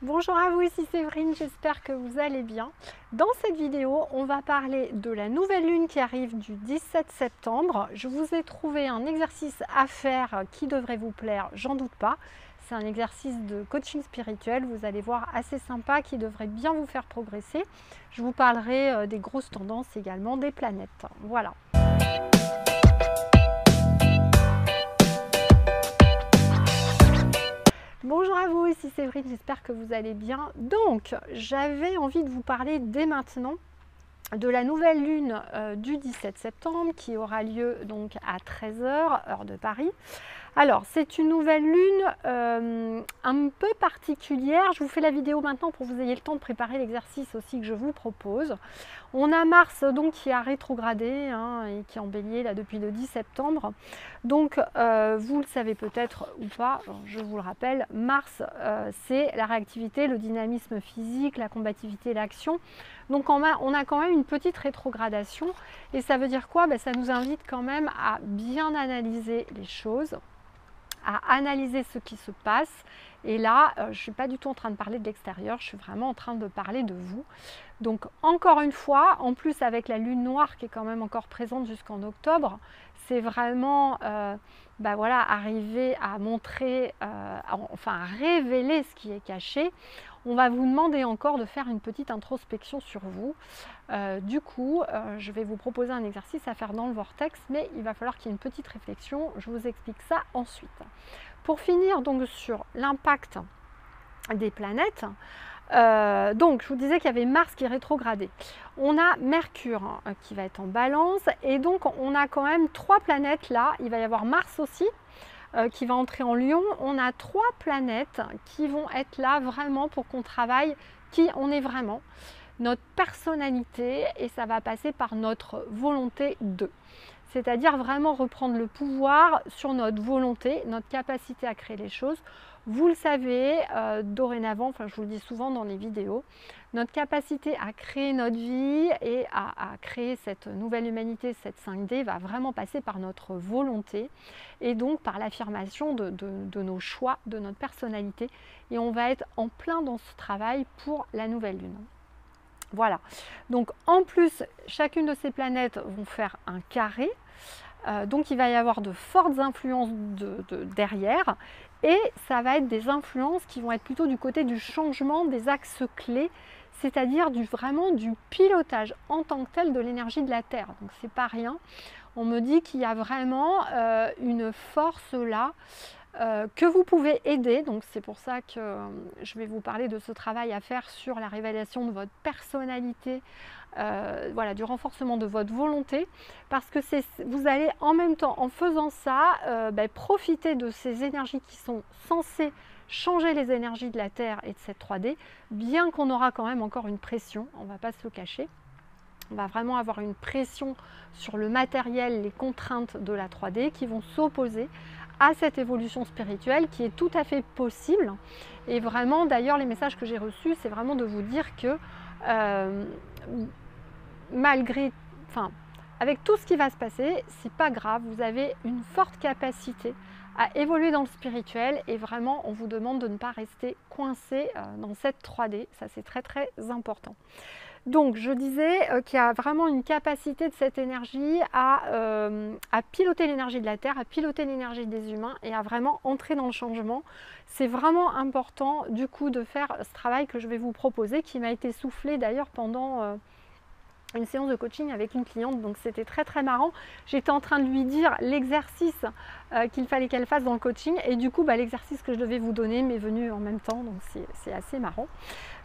Bonjour à vous, ici Séverine, j'espère que vous allez bien. Dans cette vidéo, on va parler de la nouvelle lune qui arrive du 17 septembre. Je vous ai trouvé un exercice à faire qui devrait vous plaire, j'en doute pas. C'est un exercice de coaching spirituel, vous allez voir, assez sympa, qui devrait bien vous faire progresser. Je vous parlerai des grosses tendances également des planètes. Voilà. Bonjour à vous, ici Séverine, j'espère que vous allez bien. Donc, j'avais envie de vous parler dès maintenant de la nouvelle lune du 17 septembre qui aura lieu donc à 13 h, heure de Paris. Alors, c'est une nouvelle lune un peu particulière. Je vous fais la vidéo maintenant pour que vous ayez le temps de préparer l'exercice aussi que je vous propose. On a Mars donc qui a rétrogradé et qui est en bélier là depuis le 10 septembre. Donc, vous le savez peut-être ou pas, je vous le rappelle, Mars c'est la réactivité, le dynamisme physique, la combativité, l'action. Donc on a quand même une petite rétrogradation et ça veut dire quoi? Ça nous invite quand même à bien analyser les choses, à analyser ce qui se passe. Et là, je ne suis pas du tout en train de parler de l'extérieur, je suis vraiment en train de parler de vous. Donc encore une fois, en plus avec la lune noire qui est quand même encore présente jusqu'en octobre, c'est vraiment voilà, arriver à montrer, enfin à révéler ce qui est caché. On va vous demander encore de faire une petite introspection sur vous. Du coup, je vais vous proposer un exercice à faire dans le vortex, mais il va falloir qu'il y ait une petite réflexion. Je vous explique ça ensuite. Pour finir donc sur l'impact des planètes, donc je vous disais qu'il y avait Mars qui est rétrogradé. On a Mercure qui va être en balance et donc on a quand même 3 planètes là. Il va y avoir Mars aussi qui va entrer en Lion. On a 3 planètes qui vont être là vraiment pour qu'on travaille qui on est vraiment, notre personnalité, et ça va passer par notre volonté de. C'est-à-dire vraiment reprendre le pouvoir sur notre volonté, notre capacité à créer les choses. Vous le savez, dorénavant, enfin je vous le dis souvent dans les vidéos, notre capacité à créer notre vie et à créer cette nouvelle humanité, cette 5D, va vraiment passer par notre volonté et donc par l'affirmation de nos choix, de notre personnalité. Et on va être en plein dans ce travail pour la nouvelle lune. Voilà, donc en plus, chacune de ces planètes vont faire un carré, donc il va y avoir de fortes influences derrière, et ça va être des influences qui vont être plutôt du côté du changement des axes clés, c'est-à-dire vraiment du pilotage en tant que tel de l'énergie de la Terre. Donc c'est pas rien, on me dit qu'il y a vraiment une force là, que vous pouvez aider, donc c'est pour ça que je vais vous parler de ce travail à faire sur la révélation de votre personnalité, voilà, du renforcement de votre volonté, parce que vous allez en même temps, en faisant ça, profiter de ces énergies qui sont censées changer les énergies de la Terre et de cette 3D, bien qu'on aura quand même encore une pression, on ne va pas se le cacher. On va vraiment avoir une pression sur le matériel, les contraintes de la 3D qui vont s'opposer à cette évolution spirituelle qui est tout à fait possible. Et vraiment, d'ailleurs, les messages que j'ai reçus, c'est vraiment de vous dire que avec tout ce qui va se passer, c'est pas grave, vous avez une forte capacité à évoluer dans le spirituel et vraiment, on vous demande de ne pas rester coincé dans cette 3D, ça c'est très très important. Donc je disais qu'il y a vraiment une capacité de cette énergie à piloter l'énergie de la Terre, à piloter l'énergie des humains et à vraiment entrer dans le changement. C'est vraiment important du coup de faire ce travail que je vais vous proposer, qui m'a été soufflé d'ailleurs pendant une séance de coaching avec une cliente, donc c'était très très marrant. J'étais en train de lui dire l'exercice qu'il fallait qu'elle fasse dans le coaching et du coup l'exercice que je devais vous donner m'est venu en même temps, donc c'est assez marrant.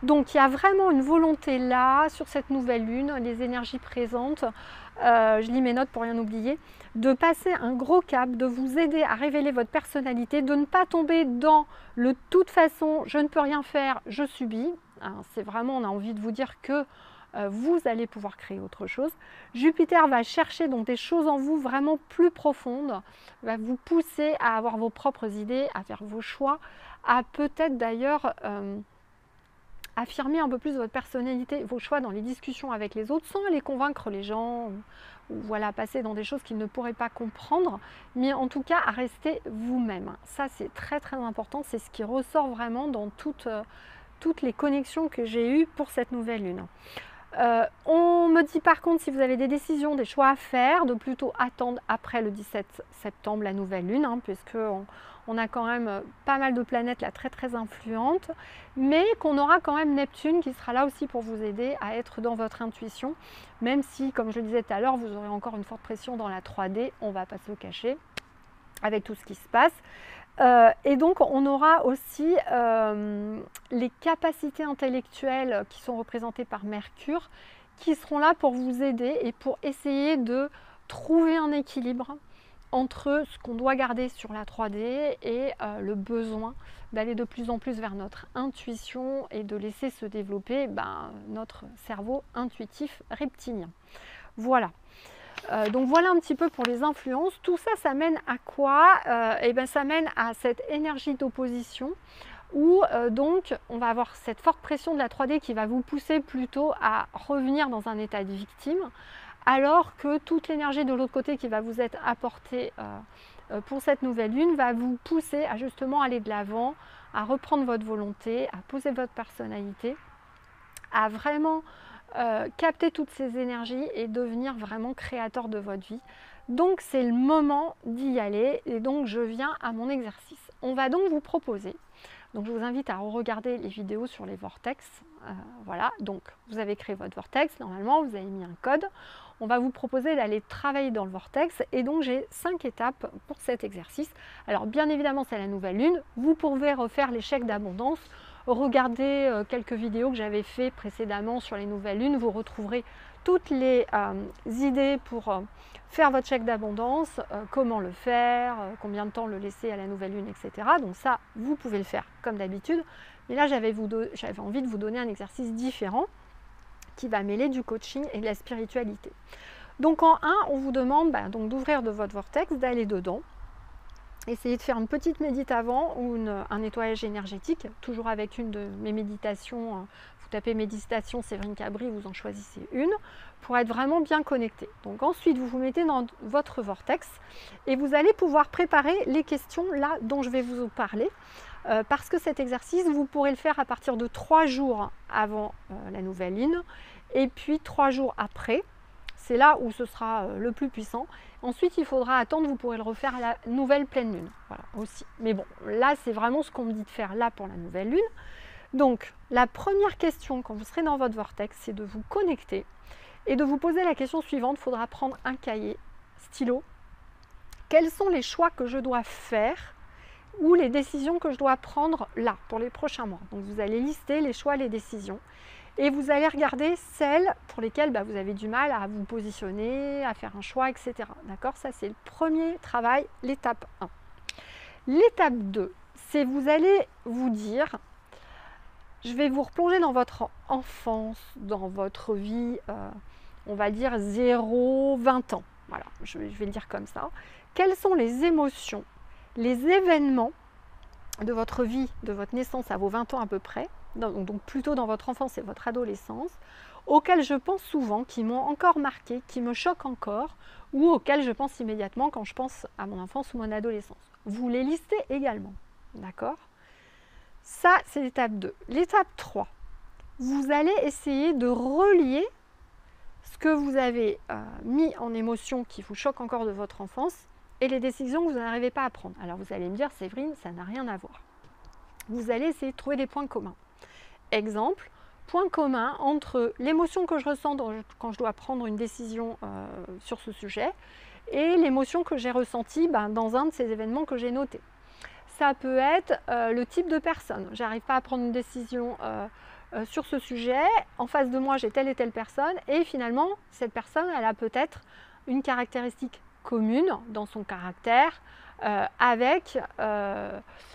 Donc il y a vraiment une volonté là sur cette nouvelle lune, les énergies présentes, je lis mes notes pour rien oublier, de passer un gros cap, de vous aider à révéler votre personnalité, de ne pas tomber dans le toute façon je ne peux rien faire, je subis. C'est vraiment, on a envie de vous dire que vous allez pouvoir créer autre chose. Jupiter va chercher donc des choses en vous vraiment plus profondes, va vous pousser à avoir vos propres idées, à faire vos choix, à peut-être d'ailleurs affirmer un peu plus votre personnalité, vos choix dans les discussions avec les autres, sans aller convaincre les gens, ou voilà, passer dans des choses qu'ils ne pourraient pas comprendre, mais en tout cas à rester vous-même. Ça c'est très très important, c'est ce qui ressort vraiment dans toute toutes les connexions que j'ai eues pour cette nouvelle lune. On me dit par contre, si vous avez des décisions, des choix à faire, de plutôt attendre après le 17 septembre la nouvelle lune, hein, puisque on a quand même pas mal de planètes là très influentes, mais qu'on aura quand même Neptune qui sera là aussi pour vous aider à être dans votre intuition, même si, comme je le disais tout à l'heure, vous aurez encore une forte pression dans la 3D, on ne va pas se le cacher, avec tout ce qui se passe. Et donc on aura aussi les capacités intellectuelles qui sont représentées par Mercure, qui seront là pour vous aider et pour essayer de trouver un équilibre entre ce qu'on doit garder sur la 3D et le besoin d'aller de plus en plus vers notre intuition et de laisser se développer notre cerveau intuitif reptilien. Voilà. Donc voilà un petit peu pour les influences. Tout ça, ça mène à quoi? Ça mène à cette énergie d'opposition où donc on va avoir cette forte pression de la 3D qui va vous pousser plutôt à revenir dans un état de victime, alors que toute l'énergie de l'autre côté qui va vous être apportée pour cette nouvelle lune va vous pousser à justement aller de l'avant, à reprendre votre volonté, à poser votre personnalité, à vraiment capter toutes ces énergies et devenir vraiment créateur de votre vie. Donc c'est le moment d'y aller et donc je viens à mon exercice. On va donc vous proposer, donc je vous invite à regarder les vidéos sur les vortex. Voilà, donc vous avez créé votre vortex, normalement vous avez mis un code. On va vous proposer d'aller travailler dans le vortex et donc j'ai 5 étapes pour cet exercice. Alors bien évidemment c'est la nouvelle lune, vous pouvez refaire l'échec d'abondance. Regardez quelques vidéos que j'avais fait précédemment sur les nouvelles lunes, vous retrouverez toutes les idées pour faire votre chèque d'abondance, comment le faire, combien de temps le laisser à la nouvelle lune, etc. Donc ça, vous pouvez le faire comme d'habitude. Mais là, j'avais envie de vous donner un exercice différent qui va mêler du coaching et de la spiritualité. Donc en 1, on vous demande donc d'ouvrir de votre vortex, d'aller dedans. Essayez de faire une petite médite avant ou un nettoyage énergétique, toujours avec une de mes méditations. Vous tapez méditation Séverine Cabri, vous en choisissez une pour être vraiment bien connecté. Donc ensuite, vous vous mettez dans votre vortex et vous allez pouvoir préparer les questions là dont je vais vous parler. Parce que cet exercice, vous pourrez le faire à partir de 3 jours avant la nouvelle lune et puis 3 jours après. C'est là où ce sera le plus puissant. Ensuite, il faudra attendre, vous pourrez le refaire à la nouvelle pleine lune. Voilà, aussi. Mais bon, là, c'est vraiment ce qu'on me dit de faire là pour la nouvelle lune. Donc, la première question quand vous serez dans votre vortex, c'est de vous connecter et de vous poser la question suivante. Il faudra prendre un cahier, stylo. Quels sont les choix que je dois faire ou les décisions que je dois prendre là, pour les prochains mois? Donc, vous allez lister les choix, les décisions. Et vous allez regarder celles pour lesquelles vous avez du mal à vous positionner, à faire un choix, etc. D'accord? Ça, c'est le premier travail, l'étape 1. L'étape 2, c'est vous allez vous dire, je vais vous replonger dans votre enfance, dans votre vie, on va dire 0-20 ans. Voilà, je vais le dire comme ça. Quelles sont les émotions, les événements de votre vie, de votre naissance à vos 20 ans à peu près, donc plutôt dans votre enfance et votre adolescence, auxquels je pense souvent, qui m'ont encore marqué, qui me choquent encore, ou auxquels je pense immédiatement quand je pense à mon enfance ou mon adolescence. Vous les listez également, d'accord? Ça, c'est l'étape 2. L'étape 3, vous allez essayer de relier ce que vous avez mis en émotion qui vous choque encore de votre enfance et les décisions que vous n'arrivez pas à prendre. Alors vous allez me dire, Séverine, ça n'a rien à voir. Vous allez essayer de trouver des points communs. Exemple, point commun entre l'émotion que je ressens quand je dois prendre une décision sur ce sujet et l'émotion que j'ai ressentie dans un de ces événements que j'ai notés. Ça peut être le type de personne. J'arrive pas à prendre une décision sur ce sujet. En face de moi, j'ai telle et telle personne et finalement, cette personne, elle a peut-être une caractéristique commune dans son caractère avec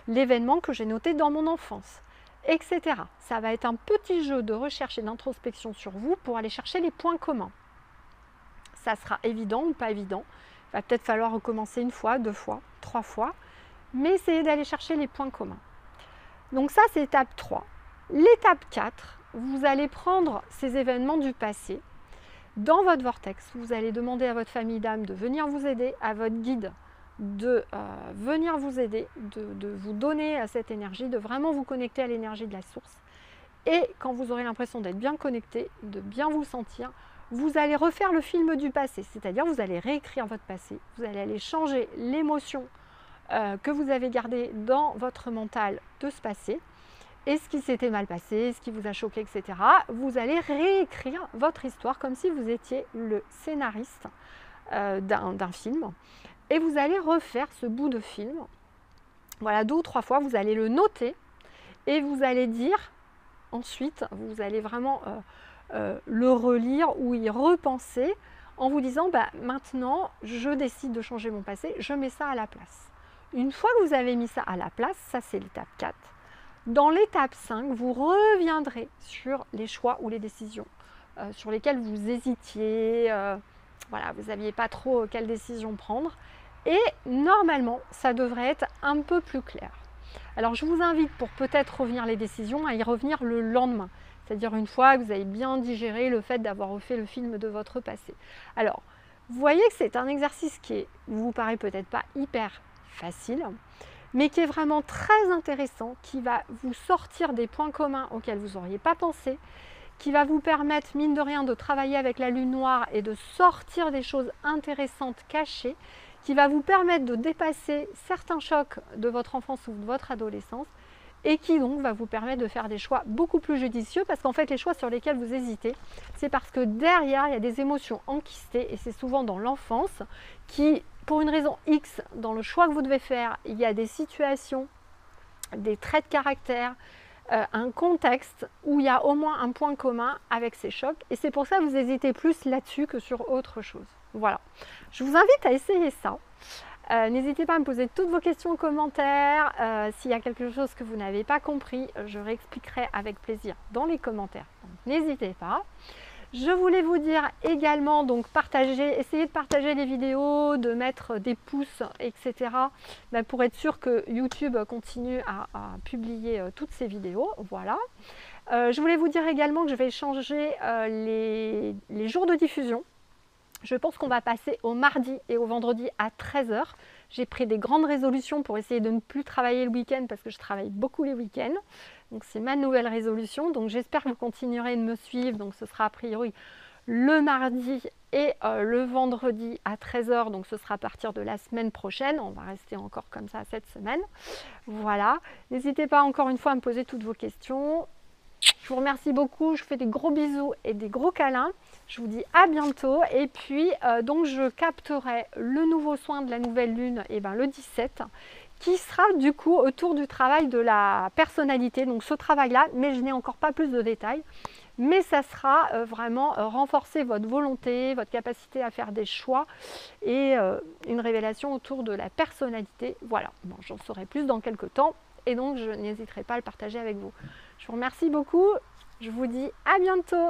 l'événement que j'ai noté dans mon enfance, etc. Ça va être un petit jeu de recherche et d'introspection sur vous pour aller chercher les points communs. Ça sera évident ou pas évident. Il va peut-être falloir recommencer 1 fois, 2 fois, 3 fois, mais essayez d'aller chercher les points communs. Donc ça, c'est l'étape 3. L'étape 4, vous allez prendre ces événements du passé dans votre vortex. Vous allez demander à votre famille d'âme de venir vous aider, à votre guide de venir vous aider, de vous donner à cette énergie, de vraiment vous connecter à l'énergie de la source. Et quand vous aurez l'impression d'être bien connecté, de bien vous sentir, vous allez refaire le film du passé, c'est-à-dire vous allez réécrire votre passé, vous allez aller changer l'émotion que vous avez gardée dans votre mental de ce passé, et ce qui s'était mal passé, ce qui vous a choqué, etc. Vous allez réécrire votre histoire comme si vous étiez le scénariste d'un film, et vous allez refaire ce bout de film, voilà, 2 ou 3 fois, vous allez le noter, et vous allez dire, ensuite, vous allez vraiment le relire ou y repenser en vous disant maintenant je décide de changer mon passé, je mets ça à la place. Une fois que vous avez mis ça à la place, ça c'est l'étape 4. Dans l'étape 5, vous reviendrez sur les choix ou les décisions sur lesquelles vous hésitiez, voilà, vous n'aviez pas trop quelle décision prendre, et normalement ça devrait être un peu plus clair. Alors je vous invite, pour peut-être revenir les décisions, à y revenir le lendemain. C'est-à-dire une fois que vous avez bien digéré le fait d'avoir refait le film de votre passé. Alors, vous voyez que c'est un exercice qui vous paraît peut-être pas hyper facile, mais qui est vraiment très intéressant, qui va vous sortir des points communs auxquels vous n'auriez pas pensé, qui va vous permettre, mine de rien, de travailler avec la lune noire et de sortir des choses intéressantes cachées, qui va vous permettre de dépasser certains chocs de votre enfance ou de votre adolescence, et qui donc va vous permettre de faire des choix beaucoup plus judicieux, parce qu'en fait les choix sur lesquels vous hésitez, c'est parce que derrière il y a des émotions enquistées, et c'est souvent dans l'enfance qui, pour une raison X, dans le choix que vous devez faire, il y a des situations, des traits de caractère, un contexte où il y a au moins un point commun avec ces chocs, et c'est pour ça que vous hésitez plus là-dessus que sur autre chose. Voilà, je vous invite à essayer ça. N'hésitez pas à me poser toutes vos questions en commentaire. S'il y a quelque chose que vous n'avez pas compris, je réexpliquerai avec plaisir dans les commentaires. N'hésitez pas. Je voulais vous dire également, donc essayez de partager les vidéos, de mettre des pouces, etc. Pour être sûr que YouTube continue à publier toutes ces vidéos. Voilà. Je voulais vous dire également que je vais changer les jours de diffusion. Je pense qu'on va passer au mardi et au vendredi à 13 h. J'ai pris des grandes résolutions pour essayer de ne plus travailler le week-end, parce que je travaille beaucoup les week-ends. Donc c'est ma nouvelle résolution. Donc j'espère que vous continuerez de me suivre. Donc ce sera a priori le mardi et le vendredi à 13 h. Donc ce sera à partir de la semaine prochaine. On va rester encore comme ça cette semaine. Voilà. N'hésitez pas encore une fois à me poser toutes vos questions. Je vous remercie beaucoup, je vous fais des gros bisous et des gros câlins. Je vous dis à bientôt, et puis donc je capterai le nouveau soin de la nouvelle lune le 17, qui sera du coup autour du travail de la personnalité. Donc ce travail-là, mais je n'ai encore pas plus de détails, mais ça sera vraiment renforcer votre volonté, votre capacité à faire des choix, et une révélation autour de la personnalité. Voilà, bon, j'en saurai plus dans quelques temps, et donc je n'hésiterai pas à le partager avec vous. Je vous remercie beaucoup, je vous dis à bientôt.